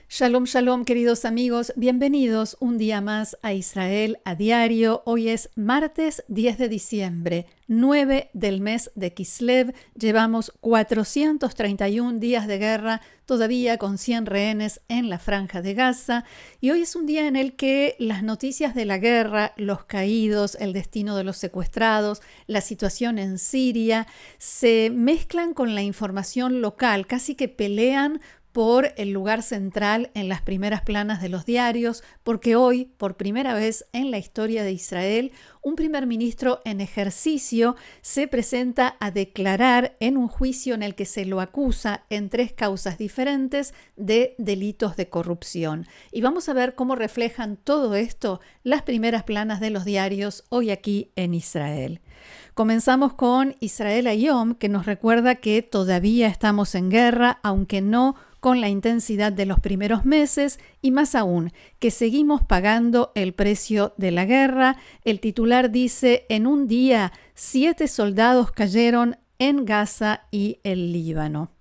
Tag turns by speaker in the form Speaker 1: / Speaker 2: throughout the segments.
Speaker 1: Shalom, shalom, queridos amigos. Bienvenidos un día más a Israel a Diario. Hoy es martes 10 de diciembre, 9 del mes de Kislev. Llevamos 431 días de guerra, todavía con 100 rehenes en la Franja de Gaza. Y hoy es un día en el que las noticias de la guerra, los caídos, el destino de los secuestrados, la situación en Siria, se mezclan con la información local, casi que pelean por el lugar central en las primeras planas de los diarios, porque hoy, por primera vez en la historia de Israel, un primer ministro en ejercicio se presenta a declarar en un juicio en el que se lo acusa en 3 causas diferentes de delitos de corrupción. Y vamos a ver cómo reflejan todo esto las primeras planas de los diarios hoy aquí en Israel. Comenzamos con Israel Hayom, que nos recuerda que todavía estamos en guerra, aunque no con la intensidad de los primeros meses, y más aún, que seguimos pagando el precio de la guerra. El titular dice: en un día, 7 soldados cayeron en Gaza y el Líbano.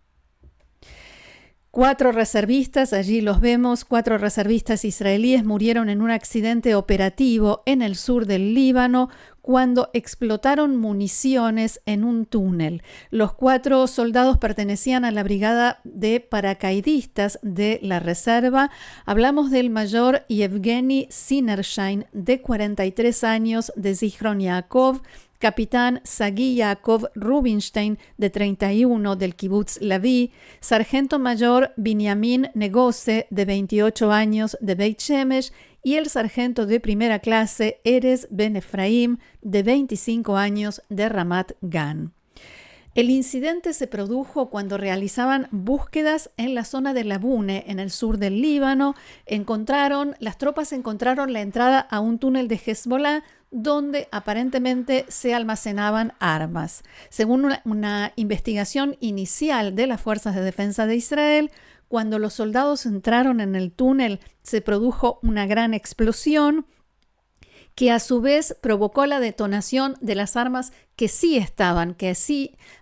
Speaker 1: 4 reservistas, allí los vemos, 4 reservistas israelíes murieron en un accidente operativo en el sur del Líbano cuando explotaron municiones en un túnel. Los 4 soldados pertenecían a la brigada de paracaidistas de la reserva. Hablamos del mayor Yevgeny Sinershain, de 43 años, de Zichron Yaakov, capitán Sagi Yaakov Rubinstein, de 31, del Kibutz Laví, sargento mayor Binyamin Negose, de 28 años, de Beit Shemesh, y el sargento de primera clase Erez Ben Efraim, de 25 años, de Ramat Gan. El incidente se produjo cuando realizaban búsquedas en la zona de Labune, en el sur del Líbano. Las tropas encontraron la entrada a un túnel de Hezbollah donde aparentemente se almacenaban armas. Según una investigación inicial de las Fuerzas de Defensa de Israel, cuando los soldados entraron en el túnel, se produjo una gran explosión que a su vez provocó la detonación de las armas que sí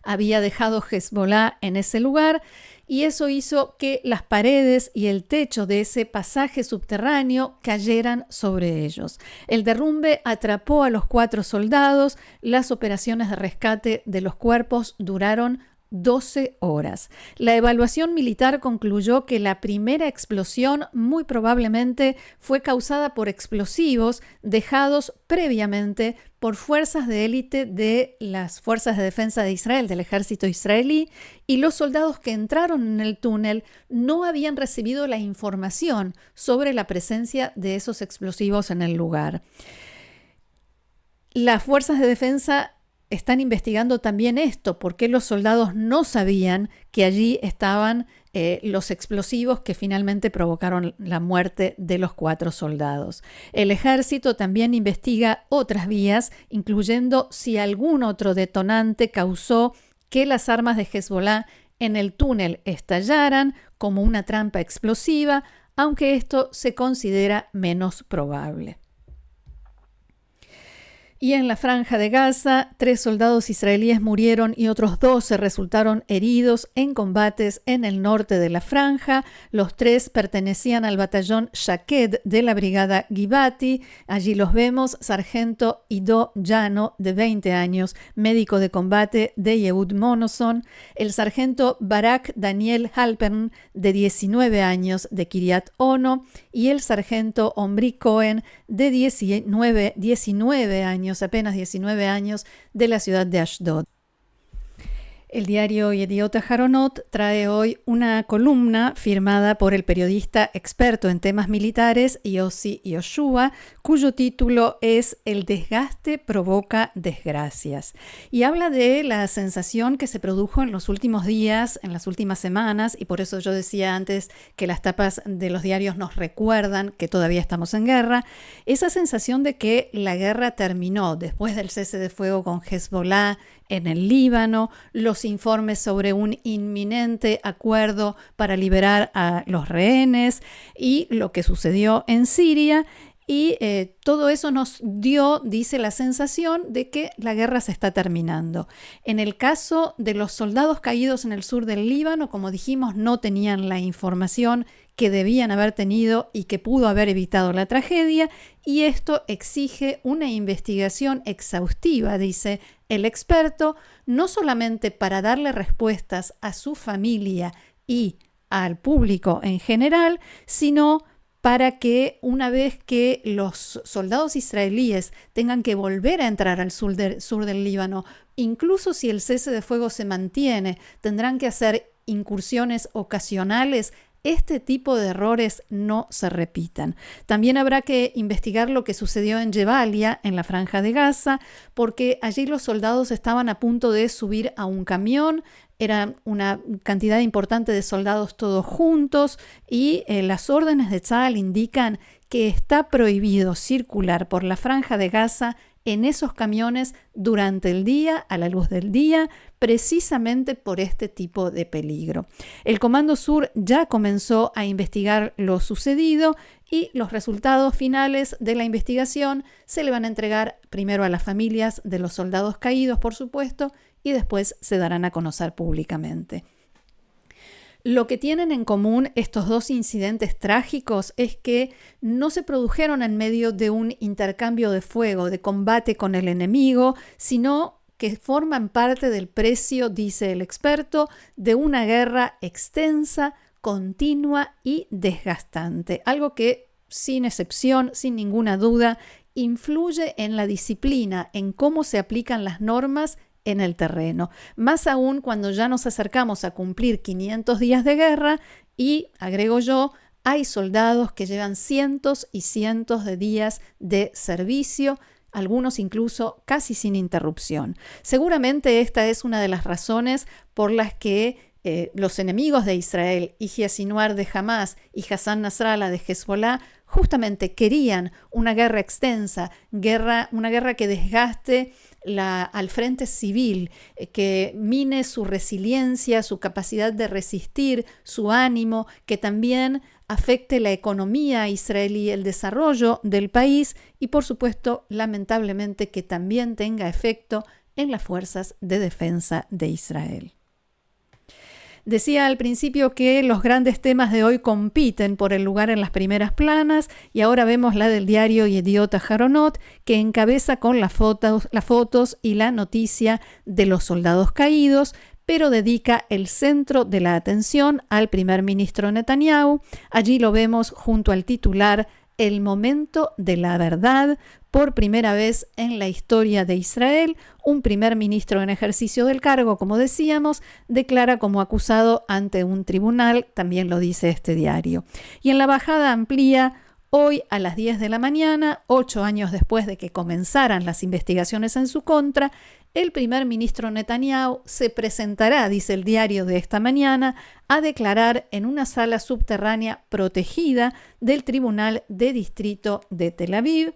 Speaker 1: había dejado Hezbollah en ese lugar, y eso hizo que las paredes y el techo de ese pasaje subterráneo cayeran sobre ellos. El derrumbe atrapó a los 4 soldados. Las operaciones de rescate de los cuerpos duraron 12 horas. La evaluación militar concluyó que la primera explosión muy probablemente fue causada por explosivos dejados previamente por fuerzas de élite de las Fuerzas de Defensa de Israel, del ejército israelí, y los soldados que entraron en el túnel no habían recibido la información sobre la presencia de esos explosivos en el lugar. Las Fuerzas de Defensa están investigando también esto, porque los soldados no sabían que allí estaban los explosivos que finalmente provocaron la muerte de los 4 soldados. El ejército también investiga otras vías, incluyendo si algún otro detonante causó que las armas de Hezbollah en el túnel estallaran como una trampa explosiva, aunque esto se considera menos probable. Y en la Franja de Gaza, 3 soldados israelíes murieron y otros 12 resultaron heridos en combates en el norte de la Franja. Los 3 pertenecían al batallón Shaked de la brigada Givati. Allí los vemos: sargento Ido Llano, de 20 años, médico de combate de Yehud Monoson; el sargento Barak Daniel Halpern, de 19 años, de Kiryat Ono; y el sargento Omri Cohen, de 19 años, apenas 19 años, de la ciudad de Ashdod. El diario Yediot Aharonot trae hoy una columna firmada por el periodista experto en temas militares Yossi Yoshua, cuyo título es "El desgaste provoca desgracias", y habla de la sensación que se produjo en los últimos días, en las últimas semanas, y por eso yo decía antes que las tapas de los diarios nos recuerdan que todavía estamos en guerra, esa sensación de que la guerra terminó después del cese de fuego con Hezbollah en el Líbano, los informes sobre un inminente acuerdo para liberar a los rehenes y lo que sucedió en Siria. Y todo eso nos dio, dice, la sensación de que la guerra se está terminando. En el caso de los soldados caídos en el sur del Líbano, como dijimos, no tenían la información que debían haber tenido y que pudo haber evitado la tragedia, y esto exige una investigación exhaustiva, dice el experto, no solamente para darle respuestas a su familia y al público en general, sino para que una vez que los soldados israelíes tengan que volver a entrar al sur del Líbano, incluso si el cese de fuego se mantiene, tendrán que hacer incursiones ocasionales. Este tipo de errores no se repitan. También habrá que investigar lo que sucedió en Jebalia, en la Franja de Gaza, porque allí los soldados estaban a punto de subir a un camión. Era una cantidad importante de soldados todos juntos y las órdenes de Tzahal indican que está prohibido circular por la Franja de Gaza en esos camiones durante el día, a la luz del día, precisamente por este tipo de peligro. El Comando Sur ya comenzó a investigar lo sucedido y los resultados finales de la investigación se le van a entregar primero a las familias de los soldados caídos, por supuesto, y después se darán a conocer públicamente. Lo que tienen en común estos dos incidentes trágicos es que no se produjeron en medio de un intercambio de fuego, de combate con el enemigo, sino que forman parte del precio, dice el experto, de una guerra extensa, continua y desgastante. Algo que, sin excepción, sin ninguna duda, influye en la disciplina, en cómo se aplican las normas en el terreno, más aún cuando ya nos acercamos a cumplir 500 días de guerra y, agrego yo, hay soldados que llevan cientos y cientos de días de servicio, algunos incluso casi sin interrupción. Seguramente esta es una de las razones por las que los enemigos de Israel, Yihya Sinwar de Hamás y Hassan Nasrallah de Hezbollah, justamente querían una guerra extensa, una guerra que desgaste al frente civil, que mine su resiliencia, su capacidad de resistir, su ánimo, que también afecte la economía israelí, el desarrollo del país y, por supuesto, lamentablemente, que también tenga efecto en las fuerzas de defensa de Israel. Decía al principio que los grandes temas de hoy compiten por el lugar en las primeras planas y ahora vemos la del diario Yediot Aharonot, que encabeza con las fotos y la noticia de los soldados caídos, pero dedica el centro de la atención al primer ministro Netanyahu. Allí lo vemos junto al titular El momento de la verdad. Por primera vez en la historia de Israel, un primer ministro en ejercicio del cargo, como decíamos, declara como acusado ante un tribunal, también lo dice este diario. Y en la bajada amplía, hoy a las 10 de la mañana, 8 años después de que comenzaran las investigaciones en su contra, el primer ministro Netanyahu se presentará, dice el diario de esta mañana, a declarar en una sala subterránea protegida del Tribunal de Distrito de Tel Aviv.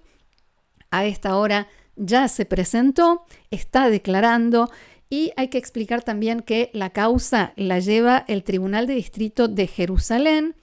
Speaker 1: A esta hora ya se presentó, está declarando y hay que explicar también que la causa la lleva el Tribunal de Distrito de Jerusalén,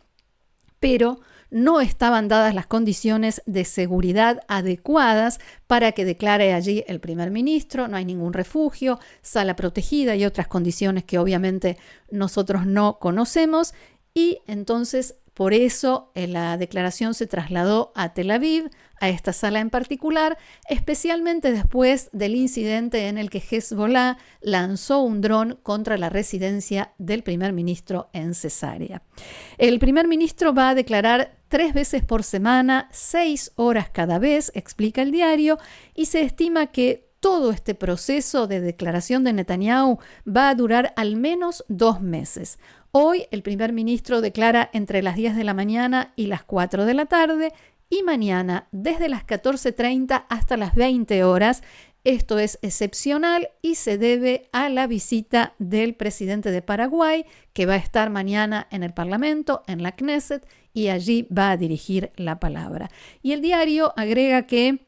Speaker 1: pero no estaban dadas las condiciones de seguridad adecuadas para que declare allí el primer ministro. No hay ningún refugio, sala protegida y otras condiciones que obviamente nosotros no conocemos. Y entonces, por eso, la declaración se trasladó a Tel Aviv, a esta sala en particular, especialmente después del incidente en el que Hezbollah lanzó un dron contra la residencia del primer ministro en Cesarea. El primer ministro va a declarar 3 veces por semana, 6 horas cada vez, explica el diario, y se estima que todo este proceso de declaración de Netanyahu va a durar al menos 2 meses. Hoy el primer ministro declara entre las 10 de la mañana y las 4 de la tarde y mañana desde las 14:30 hasta las 20 horas. Esto es excepcional y se debe a la visita del presidente de Paraguay, que va a estar mañana en el Parlamento, en la Knesset, y allí va a dirigir la palabra. Y el diario agrega que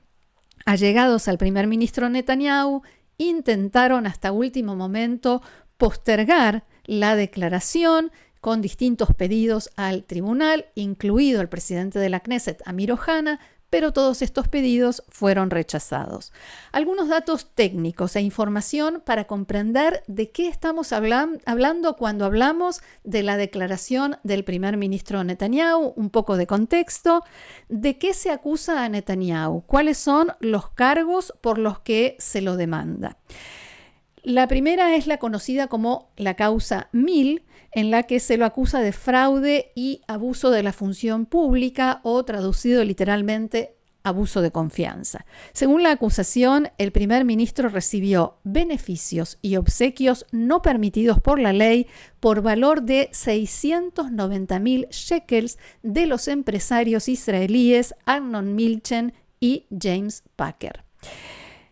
Speaker 1: allegados al primer ministro Netanyahu intentaron hasta último momento postergar la declaración con distintos pedidos al tribunal, incluido el presidente de la Knesset, Amir Ohana, pero todos estos pedidos fueron rechazados. Algunos datos técnicos e información para comprender de qué estamos hablando cuando hablamos de la declaración del primer ministro Netanyahu, un poco de contexto, de qué se acusa a Netanyahu, cuáles son los cargos por los que se lo demanda. La primera es la conocida como la causa 1000, en la que se lo acusa de fraude y abuso de la función pública, o traducido literalmente, abuso de confianza. Según la acusación, el primer ministro recibió beneficios y obsequios no permitidos por la ley por valor de 690.000 shekels de los empresarios israelíes Arnon Milchen y James Packer.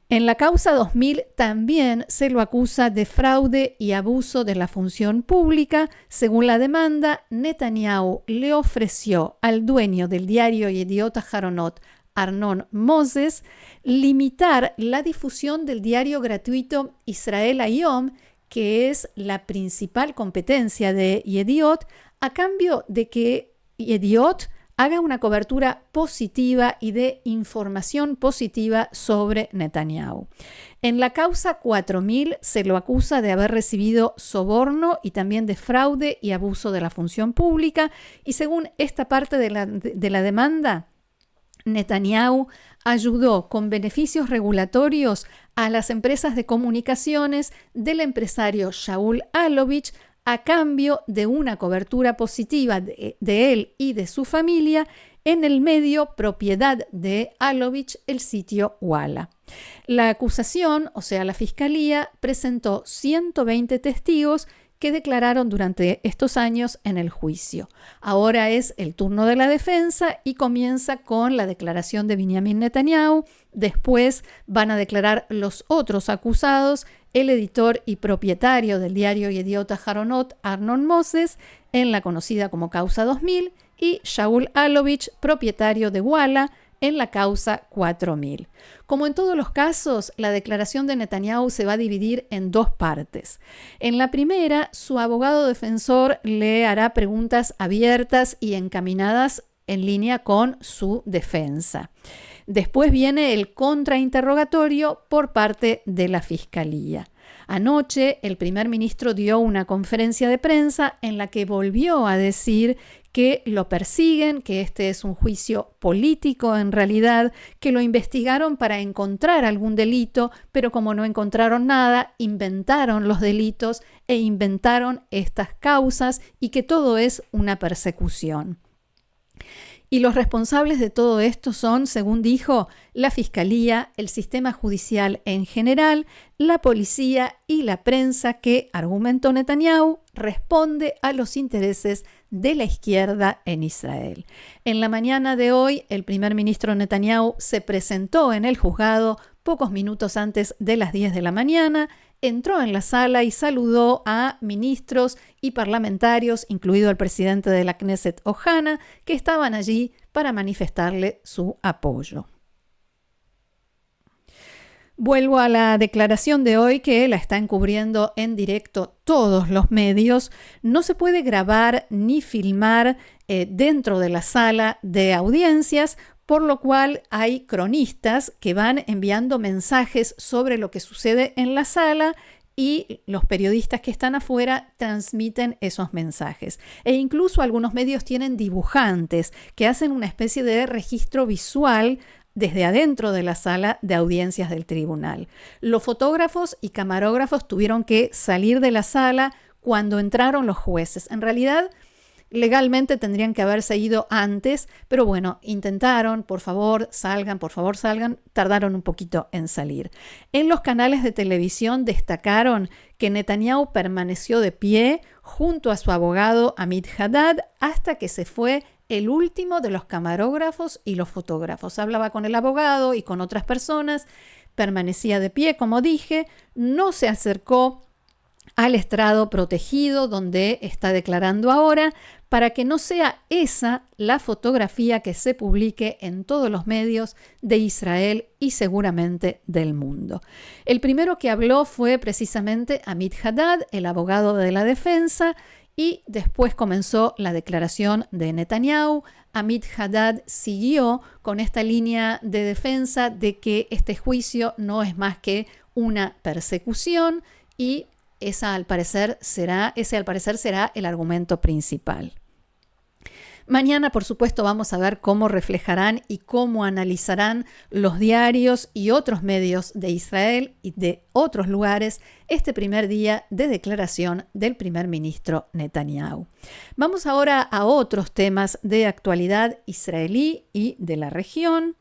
Speaker 1: En la causa 2000 también se lo acusa de fraude y abuso de la función pública. Según la demanda, Netanyahu le ofreció al dueño del diario Yediot Aharonot, Arnon Moses, limitar la difusión del diario gratuito Israel Hayom, que es la principal competencia de Yediot, a cambio de que Yediot haga una cobertura positiva y de información positiva sobre Netanyahu. En la causa 4000 se lo acusa de haber recibido soborno y también de fraude y abuso de la función pública, y según esta parte de la demanda, Netanyahu ayudó con beneficios regulatorios a las empresas de comunicaciones del empresario Shaul Alovich a cambio de una cobertura positiva de él y de su familia en el medio propiedad de Alovich, el sitio Walla. La acusación, o sea, la fiscalía, presentó 120 testigos que declararon durante estos años en el juicio. Ahora es el turno de la defensa y comienza con la declaración de Benjamin Netanyahu. Después van a declarar los otros acusados, el editor y propietario del diario Yediot Aharonot, Arnon Moses, en la conocida como causa 2000, y Shaul Alovich, propietario de Walla, en la causa 4000. Como en todos los casos, la declaración de Netanyahu se va a dividir en dos partes. En la primera, su abogado defensor le hará preguntas abiertas y encaminadas en línea con su defensa. Después viene el contrainterrogatorio por parte de la Fiscalía. Anoche, el primer ministro dio una conferencia de prensa en la que volvió a decir que lo persiguen, que este es un juicio político en realidad, que lo investigaron para encontrar algún delito, pero como no encontraron nada, inventaron los delitos e inventaron estas causas, y que todo es una persecución. Y los responsables de todo esto son, según dijo, la Fiscalía, el sistema judicial en general, la policía y la prensa que, argumentó Netanyahu, responde a los intereses de la izquierda en Israel. En la mañana de hoy, el primer ministro Netanyahu se presentó en el juzgado pocos minutos antes de las 10 de la mañana, entró en la sala y saludó a ministros y parlamentarios, incluido el presidente de la Knesset, Ohana, que estaban allí para manifestarle su apoyo. Vuelvo a la declaración de hoy, que la están cubriendo en directo todos los medios. No se puede grabar ni filmar dentro de la sala de audiencias, por lo cual hay cronistas que van enviando mensajes sobre lo que sucede en la sala, y los periodistas que están afuera transmiten esos mensajes. E incluso algunos medios tienen dibujantes que hacen una especie de registro visual desde adentro de la sala de audiencias del tribunal. Los fotógrafos y camarógrafos tuvieron que salir de la sala cuando entraron los jueces. En realidad, legalmente tendrían que haberse ido antes, pero bueno, intentaron, por favor salgan, tardaron un poquito en salir. En los canales de televisión destacaron que Netanyahu permaneció de pie junto a su abogado Amit Haddad hasta que se fue el último de los camarógrafos y los fotógrafos. Hablaba con el abogado y con otras personas, permanecía de pie, como dije, no se acercó al estrado protegido donde está declarando ahora, para que no sea esa la fotografía que se publique en todos los medios de Israel y seguramente del mundo. El primero que habló fue precisamente Amit Haddad, el abogado de la defensa, y después comenzó la declaración de Netanyahu. Amit Haddad siguió con esta línea de defensa de que este juicio no es más que una persecución y ese al parecer será el argumento principal. Mañana, por supuesto, vamos a ver cómo reflejarán y cómo analizarán los diarios y otros medios de Israel y de otros lugares este primer día de declaración del primer ministro Netanyahu. Vamos ahora a otros temas de actualidad israelí y de la región.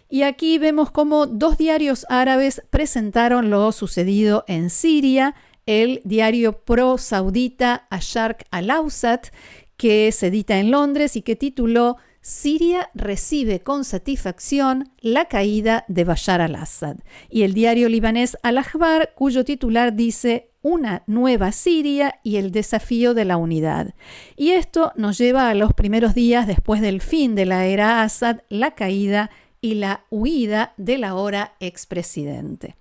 Speaker 1: Y aquí vemos cómo dos diarios árabes presentaron lo sucedido en Siria. El diario pro-saudita Asharq al-Awsat, que se edita en Londres y que tituló Siria recibe con satisfacción la caída de Bashar al-Assad. Y el diario libanés Al-Akhbar, cuyo titular dice Una nueva Siria y el desafío de la unidad. Y esto nos lleva a los primeros días después del fin de la era Assad, la caída y la huida del ahora expresidente.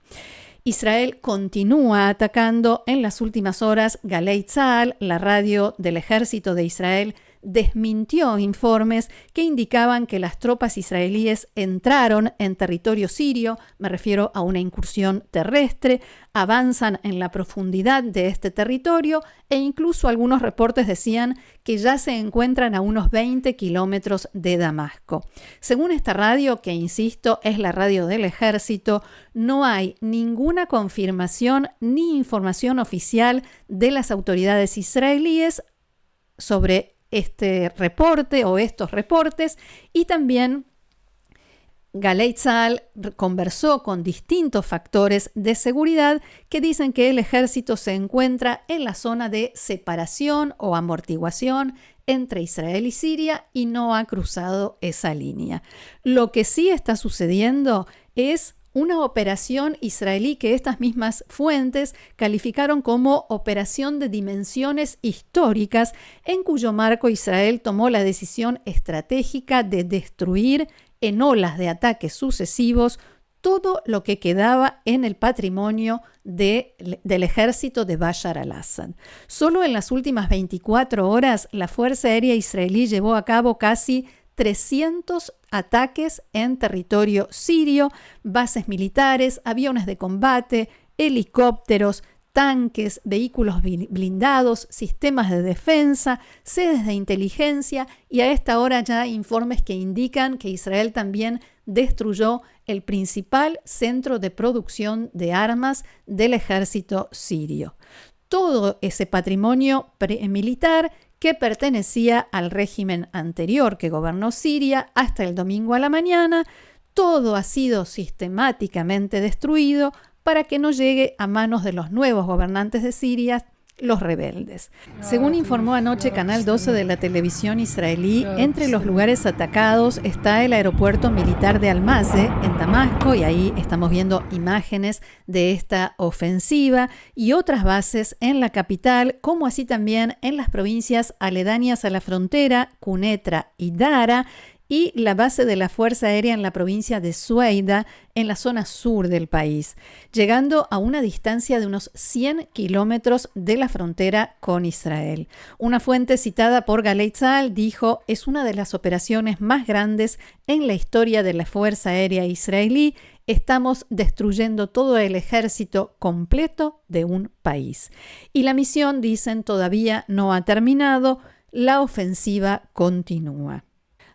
Speaker 1: Israel continúa atacando. En las últimas horas, Galei Tzahal, la radio del ejército de Israel, desmintió informes que indicaban que las tropas israelíes entraron en territorio sirio, me refiero a una incursión terrestre, avanzan en la profundidad de este territorio e incluso algunos reportes decían que ya se encuentran a unos 20 kilómetros de Damasco. Según esta radio, que insisto es la radio del ejército, no hay ninguna confirmación ni información oficial de las autoridades israelíes sobre este reporte o estos reportes, y también Galei Tzahal conversó con distintos factores de seguridad que dicen que el ejército se encuentra en la zona de separación o amortiguación entre Israel y Siria y no ha cruzado esa línea. Lo que sí está sucediendo es una operación israelí que estas mismas fuentes calificaron como operación de dimensiones históricas, en cuyo marco Israel tomó la decisión estratégica de destruir en olas de ataques sucesivos todo lo que quedaba en el patrimonio del ejército de Bashar al-Assad. Solo en las últimas 24 horas, la Fuerza Aérea Israelí llevó a cabo casi 300 ataques en territorio sirio, bases militares, aviones de combate, helicópteros, tanques, vehículos blindados, sistemas de defensa, sedes de inteligencia, y a esta hora ya informes que indican que Israel también destruyó el principal centro de producción de armas del ejército sirio. Todo ese patrimonio militar que pertenecía al régimen anterior que gobernó Siria hasta el domingo a la mañana, todo ha sido sistemáticamente destruido para que no llegue a manos de los nuevos gobernantes de Siria, los rebeldes. Según informó anoche Canal 12 de la televisión israelí, entre los lugares atacados está el aeropuerto militar de Almazeh en Damasco, y ahí estamos viendo imágenes de esta ofensiva, y otras bases en la capital, como así también en las provincias aledañas a la frontera, Quneitra y Dara, y la base de la Fuerza Aérea en la provincia de Sueida, en la zona sur del país, llegando a una distancia de unos 100 kilómetros de la frontera con Israel. Una fuente citada por Galei Tzahal dijo: es una de las operaciones más grandes en la historia de la Fuerza Aérea israelí. Estamos destruyendo todo el ejército completo de un país. Y la misión, dicen, todavía no ha terminado. La ofensiva continúa.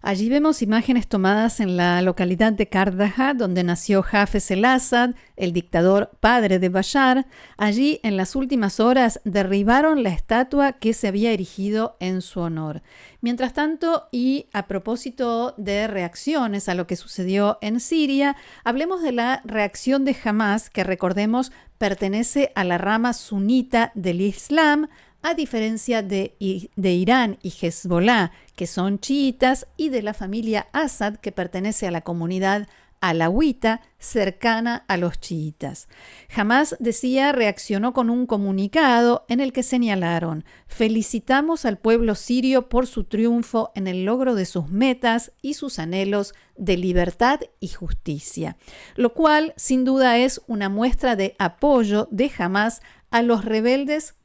Speaker 1: Allí vemos imágenes tomadas en la localidad de Kardaha, donde nació Hafez el-Assad, el dictador padre de Bashar. Allí, en las últimas horas, derribaron la estatua que se había erigido en su honor. Mientras tanto, y a propósito de reacciones a lo que sucedió en Siria, hablemos de la reacción de Hamas, que recordemos pertenece a la rama sunita del Islam, a diferencia de Irán y Hezbollah, que son chiitas, y de la familia Assad, que pertenece a la comunidad alawita cercana a los chiitas. Hamás, decía, reaccionó con un comunicado en el que señalaron: felicitamos al pueblo sirio por su triunfo en el logro de sus metas y sus anhelos de libertad y justicia, lo cual sin duda es una muestra de apoyo de Hamás a los rebeldes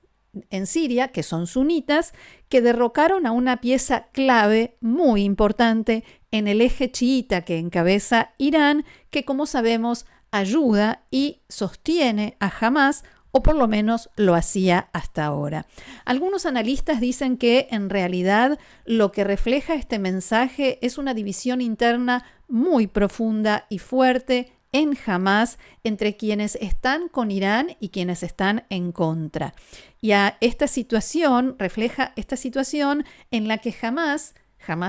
Speaker 1: en Siria, que son sunitas, que derrocaron a una pieza clave muy importante en el eje chiita que encabeza Irán, que como sabemos ayuda y sostiene a Hamás, o por lo menos lo hacía hasta ahora. Algunos analistas dicen que en realidad lo que refleja este mensaje es una división interna muy profunda y fuerte en Hamás entre quienes están con Irán y quienes están en contra. Y a esta situación refleja esta situación en la que Hamás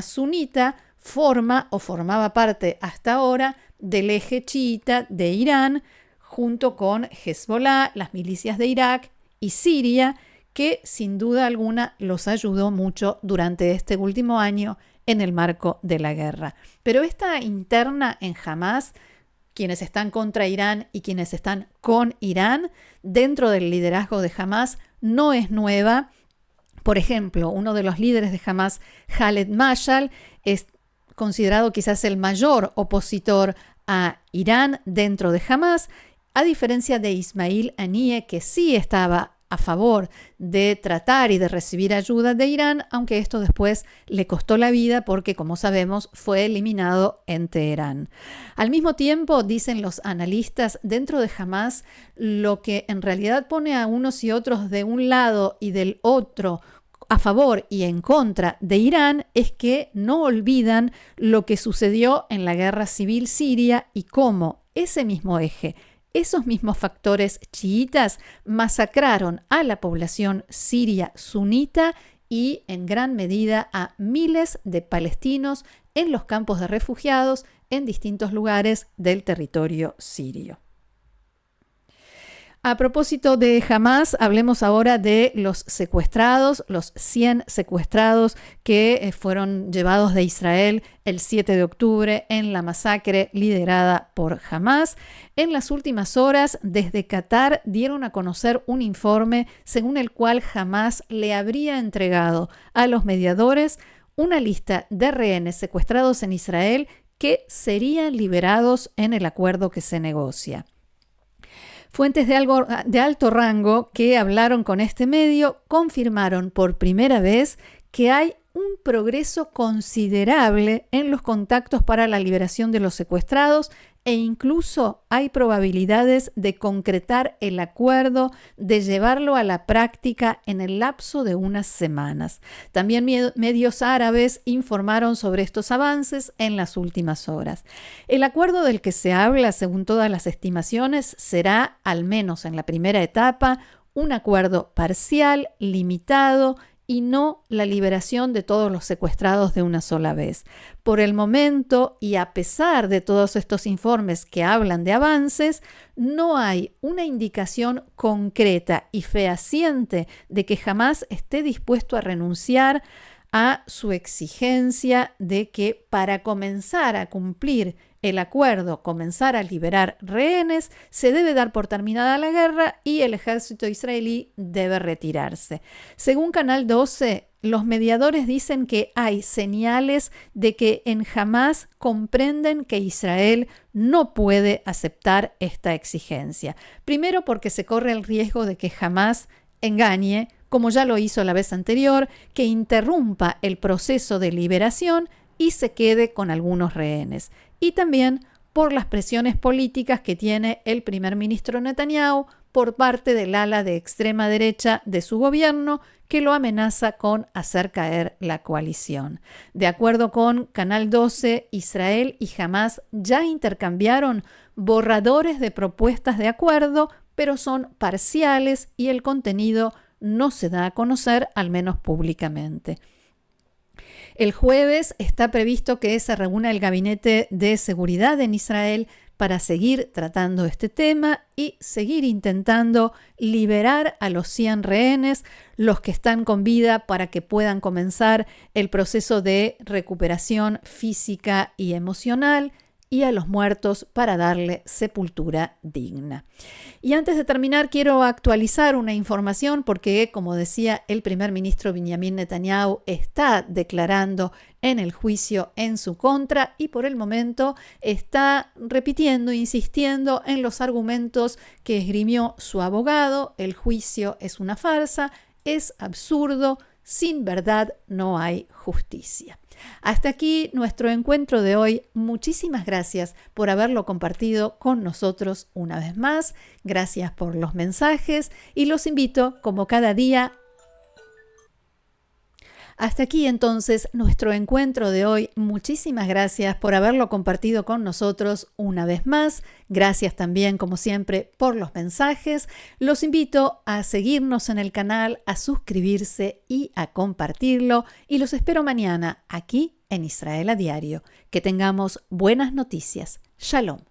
Speaker 1: sunita, forma o formaba parte hasta ahora del eje chiita de Irán, junto con Hezbollah, las milicias de Irak y Siria, que sin duda alguna los ayudó mucho durante este último año en el marco de la guerra. Pero esta interna en Hamás, quienes están contra Irán y quienes están con Irán, dentro del liderazgo de Hamás, no es nueva. Por ejemplo, uno de los líderes de Hamás, Khaled Mashal, es considerado quizás el mayor opositor a Irán dentro de Hamás, a diferencia de Ismail Haniyeh, que sí estaba a favor de tratar y de recibir ayuda de Irán, aunque esto después le costó la vida porque, como sabemos, fue eliminado en Teherán. Al mismo tiempo, dicen los analistas, dentro de Hamás, lo que en realidad pone a unos y otros de un lado y del otro a favor y en contra de Irán es que no olvidan lo que sucedió en la guerra civil siria y cómo ese mismo eje, esos mismos factores chiitas masacraron a la población siria sunita y en gran medida a miles de palestinos en los campos de refugiados en distintos lugares del territorio sirio. A propósito de Hamás, hablemos ahora de los secuestrados, los 100 secuestrados que fueron llevados de Israel el 7 de octubre en la masacre liderada por Hamás. En las últimas horas, desde Qatar dieron a conocer un informe según el cual Hamás le habría entregado a los mediadores una lista de rehenes secuestrados en Israel que serían liberados en el acuerdo que se negocia. Fuentes de alto rango que hablaron con este medio confirmaron por primera vez que hay un progreso considerable en los contactos para la liberación de los secuestrados e incluso hay probabilidades de concretar el acuerdo, de llevarlo a la práctica en el lapso de unas semanas. También medios árabes informaron sobre estos avances en las últimas horas. El acuerdo del que se habla, según todas las estimaciones, será, al menos en la primera etapa, un acuerdo parcial, limitado, y no la liberación de todos los secuestrados de una sola vez. Por el momento, y a pesar de todos estos informes que hablan de avances, no hay una indicación concreta y fehaciente de que Hamás esté dispuesto a renunciar a su exigencia de que para comenzar a cumplir el acuerdo, comenzar a liberar rehenes, se debe dar por terminada la guerra y el ejército israelí debe retirarse. Según Canal 12, los mediadores dicen que hay señales de que en Hamás comprenden que Israel no puede aceptar esta exigencia. Primero porque se corre el riesgo de que Hamás engañe, como ya lo hizo la vez anterior, que interrumpa el proceso de liberación y se quede con algunos rehenes. Y también por las presiones políticas que tiene el primer ministro Netanyahu por parte del ala de extrema derecha de su gobierno, que lo amenaza con hacer caer la coalición. De acuerdo con Canal 12, Israel y Hamás ya intercambiaron borradores de propuestas de acuerdo, pero son parciales y el contenido no se da a conocer, al menos públicamente. El jueves está previsto que se reúna el Gabinete de Seguridad en Israel para seguir tratando este tema y seguir intentando liberar a los 100 rehenes, los que están con vida, para que puedan comenzar el proceso de recuperación física y emocional y a los muertos para darle sepultura digna. Y antes de terminar, quiero actualizar una información porque, como decía, el primer ministro Benjamin Netanyahu está declarando en el juicio en su contra y por el momento está repitiendo, insistiendo en los argumentos que esgrimió su abogado. El juicio es una farsa, es absurdo, sin verdad no hay justicia. Hasta aquí nuestro encuentro de hoy. Muchísimas gracias por haberlo compartido con nosotros una vez más. Gracias por los mensajes y los invito, como cada día. Hasta aquí entonces nuestro encuentro de hoy. Muchísimas gracias por haberlo compartido con nosotros una vez más. Gracias también, como siempre, por los mensajes. Los invito a seguirnos en el canal, a suscribirse y a compartirlo. Y los espero mañana aquí en Israel a Diario. Que tengamos buenas noticias. Shalom.